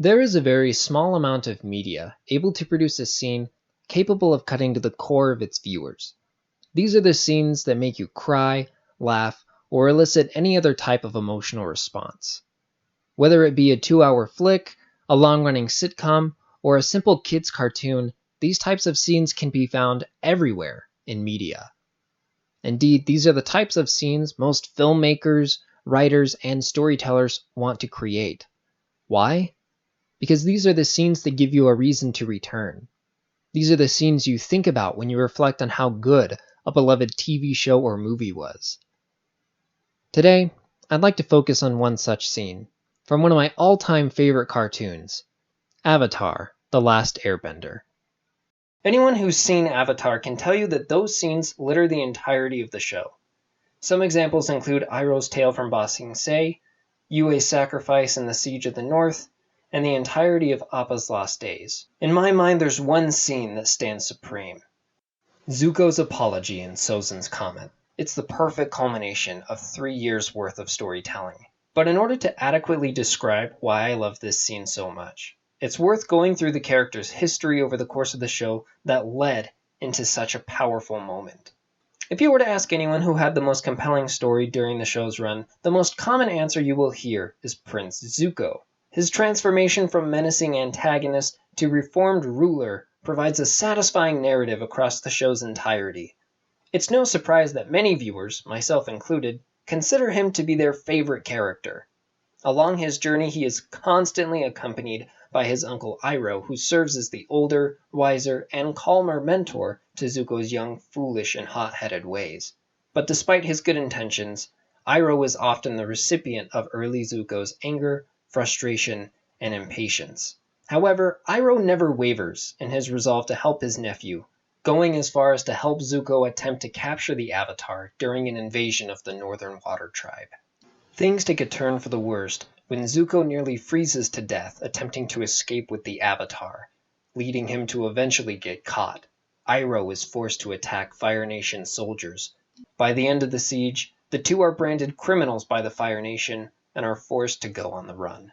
There is a very small amount of media able to produce a scene capable of cutting to the core of its viewers. These are the scenes that make you cry, laugh, or elicit any other type of emotional response. Whether it be a 2-hour flick, a long-running sitcom, or a simple kids' cartoon, these types of scenes can be found everywhere in media. Indeed, these are the types of scenes most filmmakers, writers, and storytellers want to create. Why? Because these are the scenes that give you a reason to return. These are the scenes you think about when you reflect on how good a beloved TV show or movie was. Today, I'd like to focus on one such scene, from one of my all-time favorite cartoons, Avatar: The Last Airbender. Anyone who's seen Avatar can tell you that those scenes litter the entirety of the show. Some examples include Iroh's tale from Ba Sing Se, Yue's sacrifice in the Siege of the North, and the entirety of Appa's lost days. In my mind, there's one scene that stands supreme. Zuko's apology in Sozin's Comet. It's the perfect culmination of 3 years' worth of storytelling. But in order to adequately describe why I love this scene so much, it's worth going through the character's history over the course of the show that led into such a powerful moment. If you were to ask anyone who had the most compelling story during the show's run, the most common answer you will hear is Prince Zuko. His transformation from menacing antagonist to reformed ruler provides a satisfying narrative across the show's entirety. It's no surprise that many viewers, myself included, consider him to be their favorite character. Along his journey, he is constantly accompanied by his uncle Iroh, who serves as the older, wiser, and calmer mentor to Zuko's young, foolish, and hot-headed ways. But despite his good intentions, Iroh is often the recipient of early Zuko's anger, frustration, and impatience. However, Iroh never wavers in his resolve to help his nephew, going as far as to help Zuko attempt to capture the Avatar during an invasion of the Northern Water Tribe. Things take a turn for the worst when Zuko nearly freezes to death attempting to escape with the Avatar, leading him to eventually get caught. Iroh is forced to attack Fire Nation soldiers. By the end of the siege, the two are branded criminals by the Fire Nation and are forced to go on the run.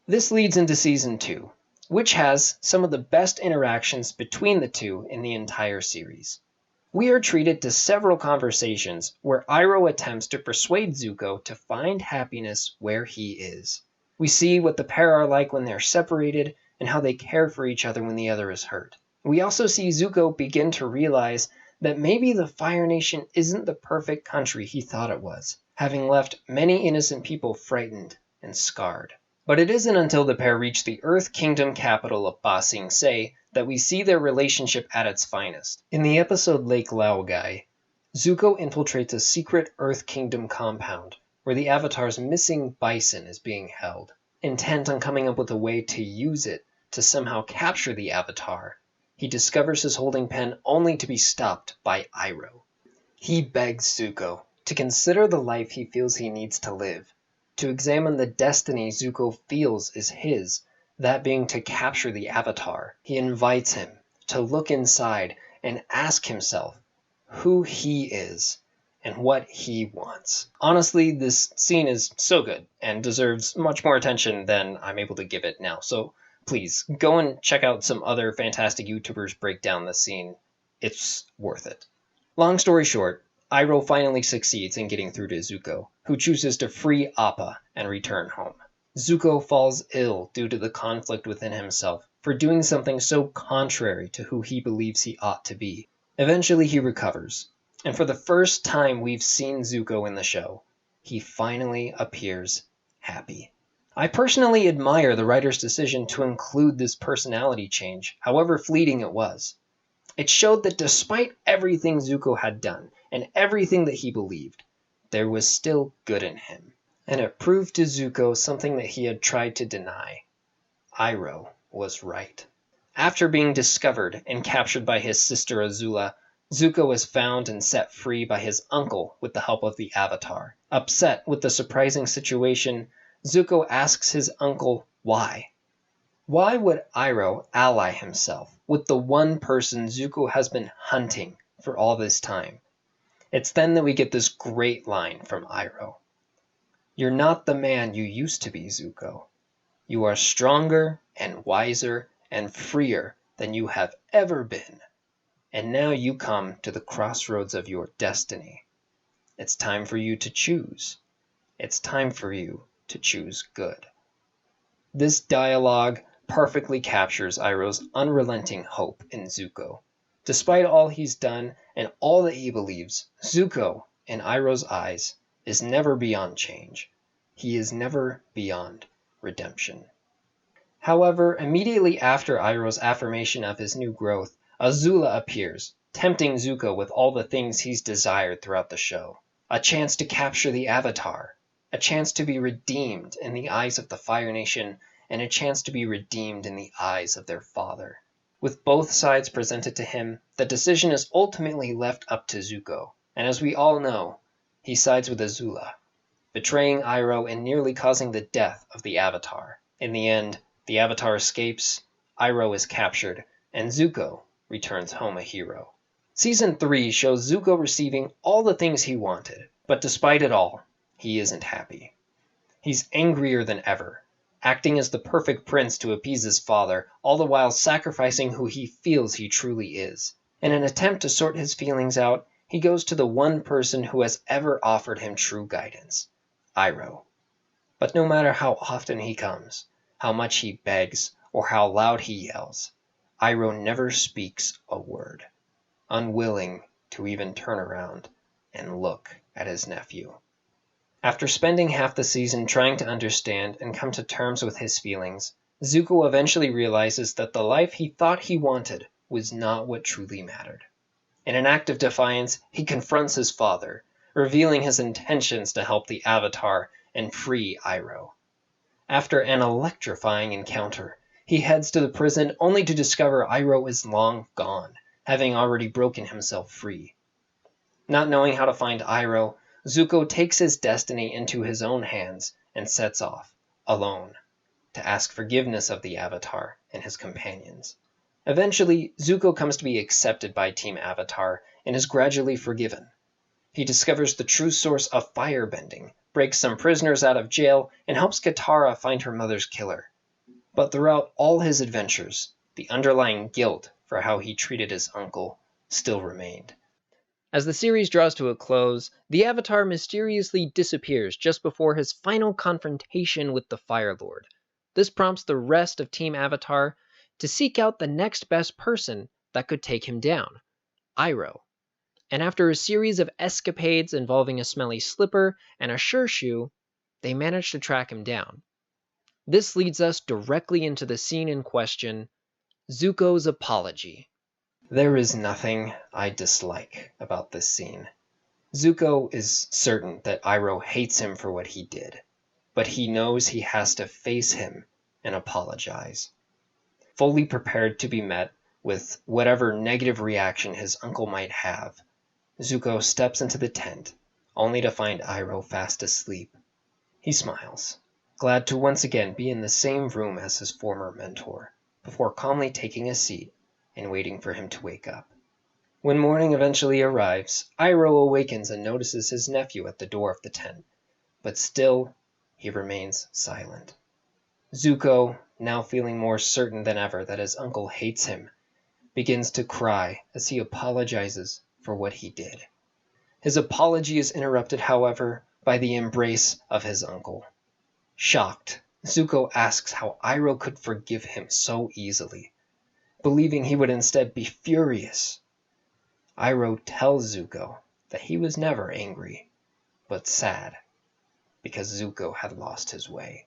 This leads into Season 2, which has some of the best interactions between the two in the entire series. We are treated to several conversations where Iroh attempts to persuade Zuko to find happiness where he is. We see what the pair are like when they're separated and how they care for each other when the other is hurt. We also see Zuko begin to realize that maybe the Fire Nation isn't the perfect country he thought it was, having left many innocent people frightened and scarred. But it isn't until the pair reach the Earth Kingdom capital of Ba Sing Se that we see their relationship at its finest. In the episode Lake Laogai, Zuko infiltrates a secret Earth Kingdom compound where the Avatar's missing bison is being held. Intent on coming up with a way to use it to somehow capture the Avatar, he discovers his holding pen only to be stopped by Iroh. He begs Zuko to consider the life he feels he needs to live, to examine the destiny Zuko feels is his, that being to capture the Avatar. He invites him to look inside and ask himself who he is and what he wants. Honestly, this scene is so good and deserves much more attention than I'm able to give it now, so please go and check out some other fantastic YouTubers break down this scene. It's worth it. Long story short, Iroh finally succeeds in getting through to Zuko, who chooses to free Appa and return home. Zuko falls ill due to the conflict within himself for doing something so contrary to who he believes he ought to be. Eventually he recovers, and for the first time we've seen Zuko in the show, he finally appears happy. I personally admire the writer's decision to include this personality change, however fleeting it was. It showed that despite everything Zuko had done, and everything that he believed, there was still good in him. And it proved to Zuko something that he had tried to deny. Iroh was right. After being discovered and captured by his sister Azula, Zuko is found and set free by his uncle with the help of the Avatar. Upset with the surprising situation, Zuko asks his uncle why. Why would Iroh ally himself with the one person Zuko has been hunting for all this time? It's then that we get this great line from Iroh. "You're not the man you used to be, Zuko. You are stronger and wiser and freer than you have ever been. And now you come to the crossroads of your destiny. It's time for you to choose. It's time for you to choose good. This dialogue perfectly captures Iroh's unrelenting hope in Zuko. Despite all he's done and all that he believes, Zuko, in Iroh's eyes, is never beyond change. He is never beyond redemption. However, immediately after Iroh's affirmation of his new growth, Azula appears, tempting Zuko with all the things he's desired throughout the show. A chance to capture the Avatar, a chance to be redeemed in the eyes of the Fire Nation, and a chance to be redeemed in the eyes of their father. With both sides presented to him, the decision is ultimately left up to Zuko, and as we all know, he sides with Azula, betraying Iroh and nearly causing the death of the Avatar. In the end, the Avatar escapes, Iroh is captured, and Zuko returns home a hero. Season 3 shows Zuko receiving all the things he wanted, but despite it all, he isn't happy. He's angrier than ever, acting as the perfect prince to appease his father, all the while sacrificing who he feels he truly is. In an attempt to sort his feelings out, he goes to the one person who has ever offered him true guidance, Iroh. But no matter how often he comes, how much he begs, or how loud he yells, Iroh never speaks a word, unwilling to even turn around and look at his nephew. After spending half the season trying to understand and come to terms with his feelings, Zuko eventually realizes that the life he thought he wanted was not what truly mattered. In an act of defiance, he confronts his father, revealing his intentions to help the Avatar and free Iroh. After an electrifying encounter, he heads to the prison only to discover Iroh is long gone, having already broken himself free. Not knowing how to find Iroh, Zuko takes his destiny into his own hands and sets off, alone, to ask forgiveness of the Avatar and his companions. Eventually, Zuko comes to be accepted by Team Avatar and is gradually forgiven. He discovers the true source of firebending, breaks some prisoners out of jail, and helps Katara find her mother's killer. But throughout all his adventures, the underlying guilt for how he treated his uncle still remained. As the series draws to a close, the Avatar mysteriously disappears just before his final confrontation with the Fire Lord. This prompts the rest of Team Avatar to seek out the next best person that could take him down, Iroh. And after a series of escapades involving a smelly slipper and a sure shoe, they manage to track him down. This leads us directly into the scene in question, Zuko's apology. There is nothing I dislike about this scene. Zuko is certain that Iroh hates him for what he did, but he knows he has to face him and apologize. Fully prepared to be met with whatever negative reaction his uncle might have, Zuko steps into the tent, only to find Iroh fast asleep. He smiles, glad to once again be in the same room as his former mentor, before calmly taking a seat and waiting for him to wake up. When morning eventually arrives, Iroh awakens and notices his nephew at the door of the tent, but still he remains silent. Zuko, now feeling more certain than ever that his uncle hates him, begins to cry as he apologizes for what he did. His apology is interrupted, however, by the embrace of his uncle. Shocked, Zuko asks how Iroh could forgive him so easily, believing he would instead be furious. Iroh tells Zuko that he was never angry, but sad, because Zuko had lost his way.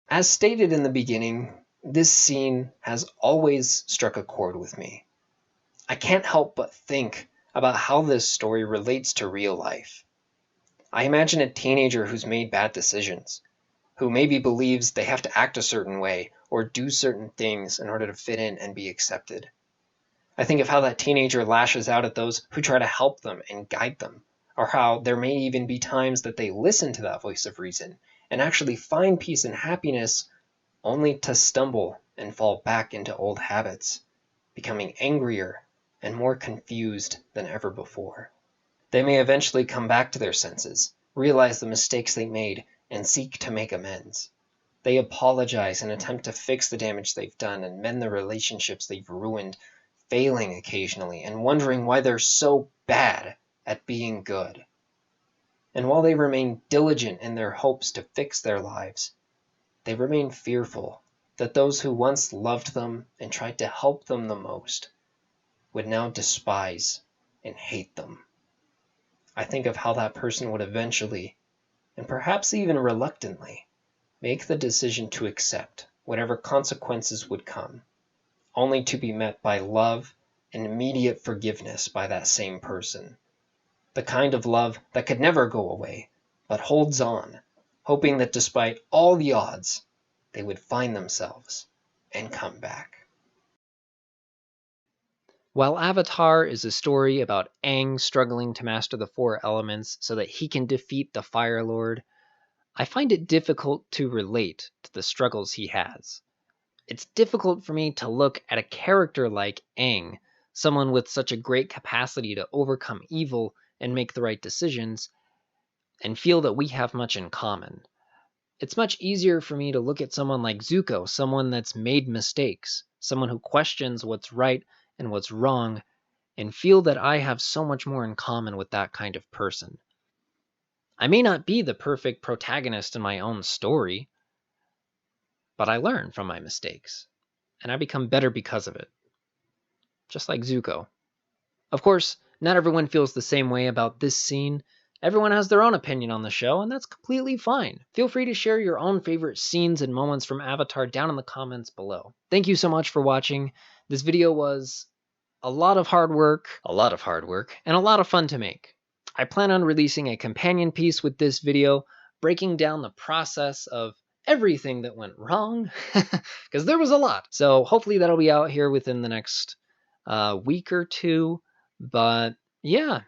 As stated in the beginning, this scene has always struck a chord with me. I can't help but think about how this story relates to real life. I imagine a teenager who's made bad decisions, who maybe believes they have to act a certain way or do certain things in order to fit in and be accepted. I think of how that teenager lashes out at those who try to help them and guide them, or how there may even be times that they listen to that voice of reason and actually find peace and happiness, only to stumble and fall back into old habits, becoming angrier and more confused than ever before. They may eventually come back to their senses, realize the mistakes they made, and seek to make amends. They apologize and attempt to fix the damage they've done and mend the relationships they've ruined, failing occasionally and wondering why they're so bad at being good. And while they remain diligent in their hopes to fix their lives, they remain fearful that those who once loved them and tried to help them the most would now despise and hate them. I think of how that person would eventually, and perhaps even reluctantly, make the decision to accept whatever consequences would come, only to be met by love and immediate forgiveness by that same person. The kind of love that could never go away, but holds on, hoping that despite all the odds, they would find themselves and come back. While Avatar is a story about Aang struggling to master the four elements so that he can defeat the Fire Lord, I find it difficult to relate to the struggles he has. It's difficult for me to look at a character like Aang, someone with such a great capacity to overcome evil and make the right decisions, and feel that we have much in common. It's much easier for me to look at someone like Zuko, someone that's made mistakes, someone who questions what's right and what's wrong, and feel that I have so much more in common with that kind of person. I may not be the perfect protagonist in my own story, but I learn from my mistakes, and I become better because of it. Just like Zuko. Of course, not everyone feels the same way about this scene. Everyone has their own opinion on the show, and that's completely fine. Feel free to share your own favorite scenes and moments from Avatar down in the comments below. Thank you so much for watching. This video was a lot of hard work, and a lot of fun to make. I plan on releasing a companion piece with this video, breaking down the process of everything that went wrong, because there was a lot. So hopefully that'll be out here within the next week or two. But yeah,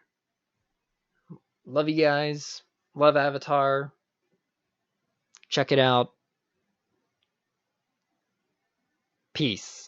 love you guys. Love Avatar. Check it out. Peace.